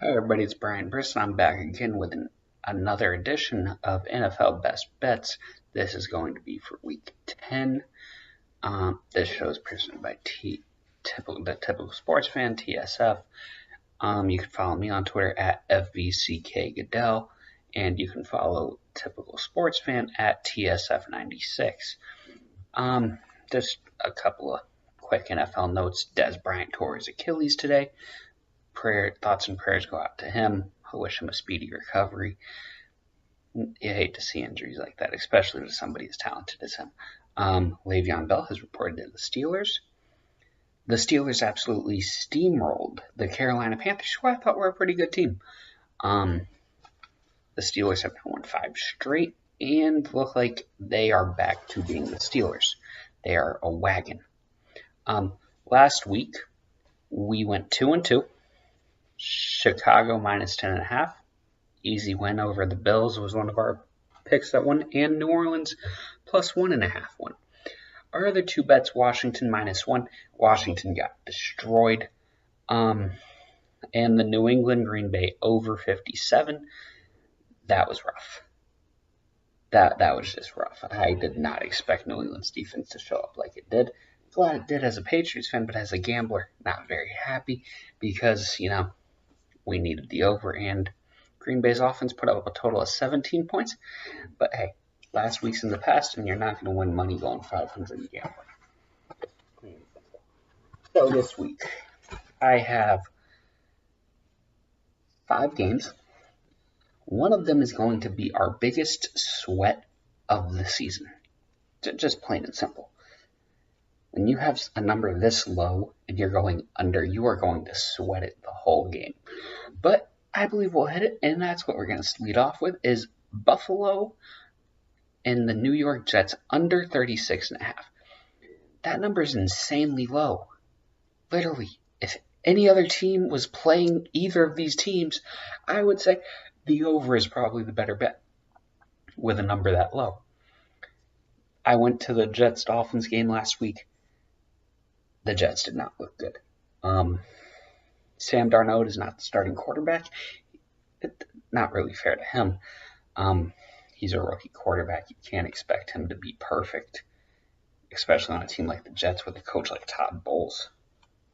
Hi everybody, it's Brian Brisson. I'm back again with another edition of NFL Best Bets. This is going to be for Week 10. This show is presented by the Typical Sports Fan, TSF. You can follow me on Twitter at FVCKGoodell, and you can follow Typical Sports Fan at TSF96. Just a couple of quick NFL notes. Dez Bryant tore his Achilles today. Thoughts and prayers go out to him. I wish him a speedy recovery. You hate to see injuries like that, especially to somebody as talented as him. Le'Veon Bell has reported to the Steelers. The Steelers absolutely steamrolled the Carolina Panthers, who I thought were a pretty good team. The Steelers have now won 5 straight and look like they are back to being the Steelers. They are a wagon. Last week, we went 2-2. Chicago minus 10.5. Easy win over the Bills was one of our picks that won, and New Orleans plus 1.5 won. Our other two bets, Washington minus 1. Washington got destroyed. And the New England Green Bay over 57. That was rough. That was just rough. I did not expect New England's defense to show up like it did. Glad it did as a Patriots fan, but as a gambler, not very happy because, we needed the over, and Green Bay's offense put up a total of 17 points. But hey, last week's in the past, and you're not going to win money going 500 in gambling. So this week, I have 5 games. One of them is going to be our biggest sweat of the season. Just plain and simple. When you have a number this low and you're going under, you are going to sweat it the whole game. But I believe we'll hit it, and that's what we're going to lead off with, is Buffalo and the New York Jets under 36.5. That number is insanely low. Literally, if any other team was playing either of these teams, I would say the over is probably the better bet with a number that low. I went to the Jets-Dolphins game last week. The Jets did not look good. Sam Darnold is not the starting quarterback. Not really fair to him. He's a rookie quarterback. You can't expect him to be perfect, especially on a team like the Jets with a coach like Todd Bowles.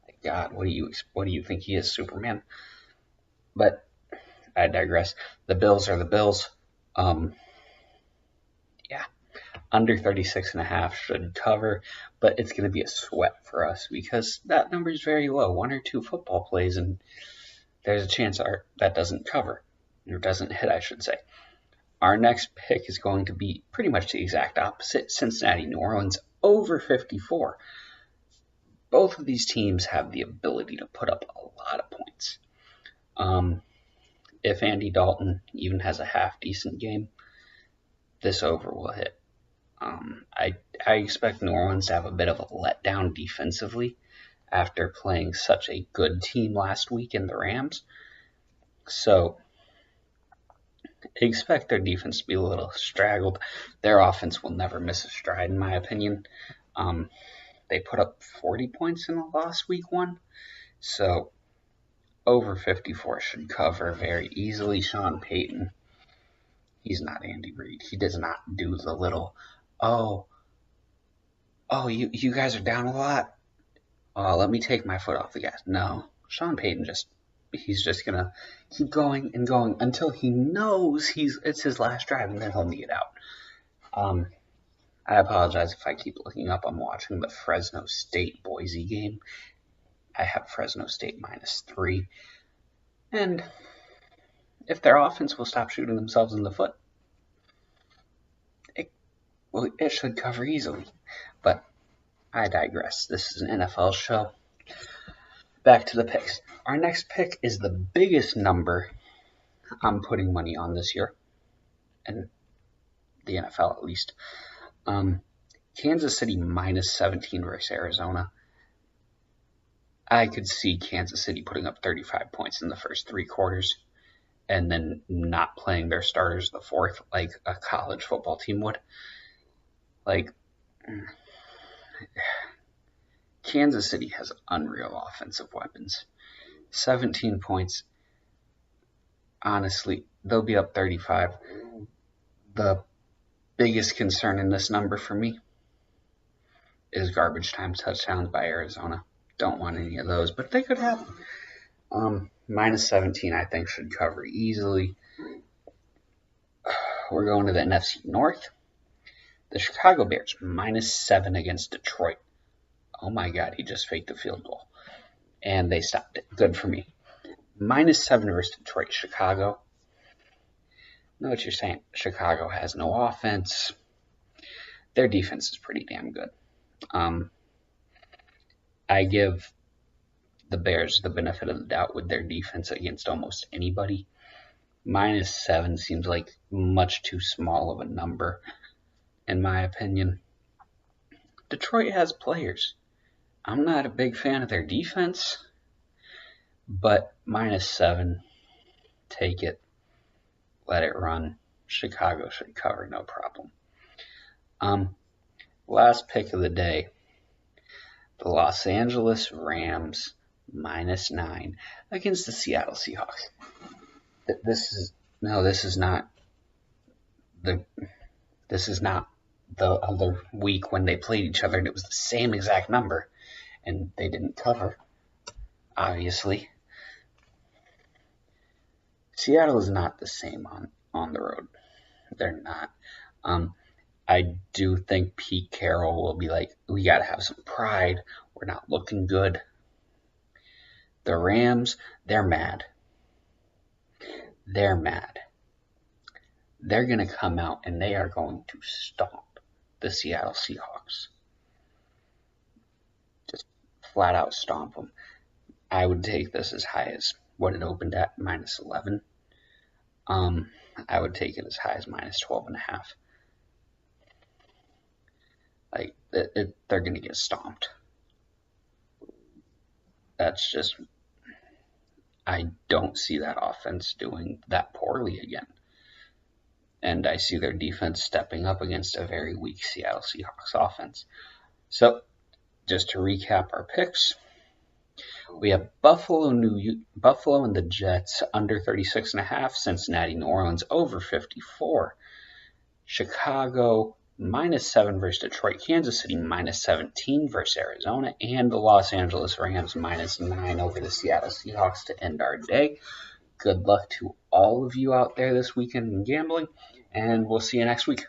Like, God, what do you think he is, Superman? But I digress. The Bills are the Bills. Under 36.5 should cover, but it's going to be a sweat for us because that number is very low. 1 or 2 football plays, and there's a chance that doesn't cover, or doesn't hit, I should say. Our next pick is going to be pretty much the exact opposite. Cincinnati, New Orleans, over 54. Both of these teams have the ability to put up a lot of points. If Andy Dalton even has a half-decent game, this over will hit. I expect New Orleans to have a bit of a letdown defensively after playing such a good team last week in the Rams. So expect their defense to be a little straggled. Their offense will never miss a stride, in my opinion. They put up 40 points in the last week one. So over 54 should cover very easily. Sean Payton, he's not Andy Reid. He does not do the little, you guys are down a lot. Let me take my foot off the gas. No, Sean Payton he's just going to keep going and going until he knows it's his last drive, and then he'll knee it out. I apologize if I keep looking up. I'm watching the Fresno State Boise game. I have Fresno State minus 3. And if their offense will stop shooting themselves in the foot, it should cover easily. But I digress. This is an NFL show. Back to the picks. Our next pick is the biggest number I'm putting money on this year, in the NFL at least. Kansas City minus 17 versus Arizona. I could see Kansas City putting up 35 points in the first 3 quarters and then not playing their starters the fourth like a college football team would. Kansas City has unreal offensive weapons. 17 points honestly, they'll be up 35. The biggest concern in this number for me is garbage time touchdowns by Arizona. Don't want any of those, but they could happen. Minus 17, I think, should cover easily. We're going to the NFC North. The Chicago Bears, minus 7 against Detroit. Oh my God, he just faked the field goal. And they stopped it. Good for me. Minus 7 versus Detroit. Chicago. Know what you're saying. Chicago has no offense. Their defense is pretty damn good. I give the Bears the benefit of the doubt with their defense against almost anybody. Minus 7 seems like much too small of a number, in my opinion. Detroit has players. I'm not a big fan of their defense, but minus 7, take it, let it run. Chicago should cover, no problem. Last pick of the day, the Los Angeles Rams, minus 9 against the Seattle Seahawks. This is not the other week when they played each other and it was the same exact number and they didn't cover, obviously. Seattle is not the same on the road. They're not. I do think Pete Carroll will be like, we got to have some pride. We're not looking good. The Rams, they're mad. They're mad. They're going to come out and they are going to stomp the Seattle Seahawks. Just flat out stomp them. I would take this as high as what it opened at, minus 11. I would take it as high as minus 12.5. Like, they're going to get stomped. That's just, I don't see that offense doing that poorly again. And I see their defense stepping up against a very weak Seattle Seahawks offense. So, just to recap our picks, we have Buffalo and the Jets under 36.5, Cincinnati, New Orleans over 54, Chicago minus 7 versus Detroit, Kansas City minus 17 versus Arizona, and the Los Angeles Rams minus 9 over the Seattle Seahawks to end our day. Good luck to all of you out there this weekend in gambling, and we'll see you next week.